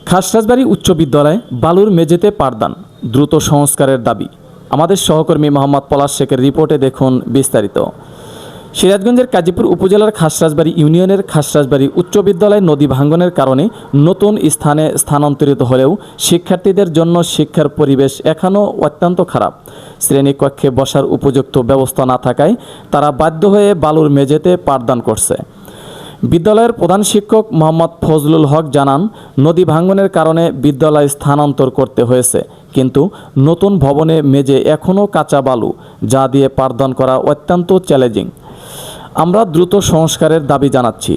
খাসরাজবাড়ী উচ্চ বিদ্যালয়ে বালুর মেঝেতে পাঠদান, দ্রুত সংস্কারের দাবি। আমাদের সহকর্মী মোহাম্মদ পলাশ শেখের রিপোর্টে দেখুন বিস্তারিত। সিরাজগঞ্জের কাজীপুর উপজেলার খাসরাজবাড়ী ইউনিয়নের খাসরাজবাড়ী উচ্চ বিদ্যালয় নদী ভাঙ্গনের কারণে নতুন স্থানে স্থানান্তরিত হলেও শিক্ষার্থীদের জন্য শিক্ষার পরিবেশ এখনও অত্যন্ত খারাপ। শ্রেণীকক্ষে বসার উপযুক্ত ব্যবস্থা না থাকায় তারা বাধ্য হয়ে বালুর মেঝেতে পাঠদান করছে। বিদ্যালয়ের প্রধান শিক্ষক মোহাম্মদ ফজলুল হক জানান, নদী ভাঙ্গনের কারণে বিদ্যালয় স্থানান্তর করতে হয়েছে, কিন্তু নতুন ভবনে মেঝে এখনও কাঁচা বালু, যা দিয়ে পাঠদান করা অত্যন্ত চ্যালেঞ্জিং। আমরা দ্রুত সংস্কারের দাবি জানাচ্ছি।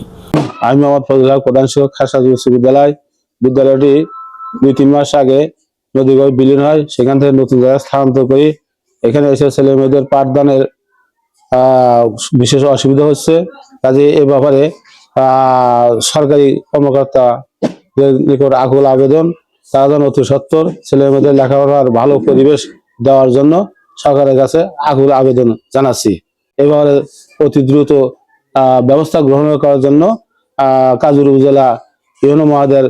আমি মোহাম্মদ ফজলুল হক, প্রধান শিক্ষক খাসরাজবাড়ী বিশ্ববিদ্যালয়। বিদ্যালয়টি 2-3 মাস আগে নদীগড় বিলীন হয়, সেখান থেকে নতুন জায়গায় স্থানান্তর করি। এখানে এসে ছেলে মেয়েদের পাঠদানের বিশেষ অসুবিধা হচ্ছে। কাজে এ ব্যাপারে সরকারি কর্মকর্তা নিকট আকুল আবেদন, তারা যেন অতি সত্বর ছেলে মেয়েদের লেখাপড়ার ভালো পরিবেশ দেওয়ার জন্য সরকারের কাছে আকুল আবেদন জানাচ্ছি। এবারে অতি দ্রুত ব্যবস্থা গ্রহণ করার জন্য কাজীপুর উপজেলা ইউনো মহোদয়ের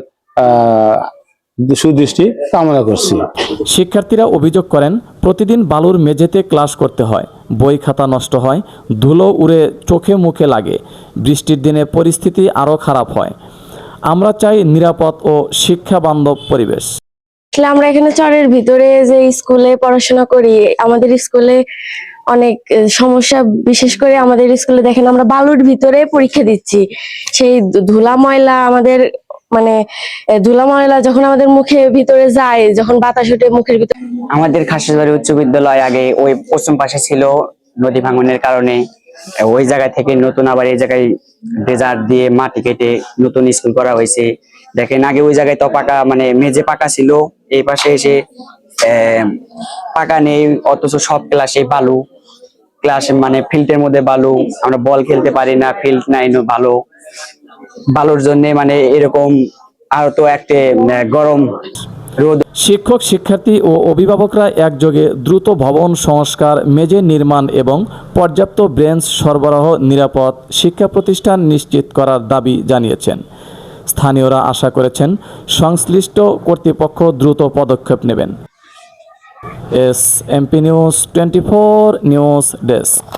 সুদৃষ্টি কামনা করছি। শিক্ষার্থীরা অভিযোগ করেন, প্রতিদিন বালুর মেঝেতে ক্লাস করতে হয়, বই খাতা নষ্ট হয়, ধুলো উড়ে চোখে মুখে লাগে। বৃষ্টির দিনে পরিস্থিতি আরও খারাপ হয়। আমরা চাই নিরাপদ ও শিক্ষা বান্ধব পরিবেশ। আমরা এখানে চরের ভিতরে যে স্কুলে পড়াশোনা করি, আমাদের স্কুলে অনেক সমস্যা। বিশেষ করে আমাদের স্কুলে দেখেন আমরা বালুর ভিতরে পরীক্ষা দিচ্ছি। সেই ধুলা ময়লা ধুলা ময়লা যখন আমাদের মুখের ভিতরে যায়, যখন বাতাস উঠে মুখের ভিতরে। আমাদের খাসরাজবাড়ী উচ্চ বিদ্যালয় আগে ওই পশ্চিম পাশে ছিল, নদী ভাঙনের কারণে ওই জায়গা থেকে নতুন আবার এই জায়গায় ডেজার দিয়ে মাটি কেটে নতুন স্কুল করা হয়েছে। দেখেন আগে ওই জায়গায় তো পাকা মেঝে পাকা ছিল, এই পাশে এসে পাকা নেই, অথচ সব ক্লাসে বালু। ক্লাসে ফিল্ডের মধ্যে বালু, আমরা বল খেলতে পারি না, ফিল্ড নাই ভালো। বালুর জন্য এরকম আর তো একটা গরম রোদ। শিক্ষক, শিক্ষার্থী ও অভিভাবকরা একযোগে দ্রুত ভবন সংস্কার, মেঝে নির্মাণ এবং পর্যাপ্ত বেঞ্চ সরবরাহ, নিরাপদ শিক্ষা প্রতিষ্ঠান নিশ্চিত করার দাবি জানিয়েছেন। স্থানীয়রা আশা করেছেন সংশ্লিষ্ট কর্তৃপক্ষ দ্রুত পদক্ষেপ নেবেন। SMP news 24 news desk.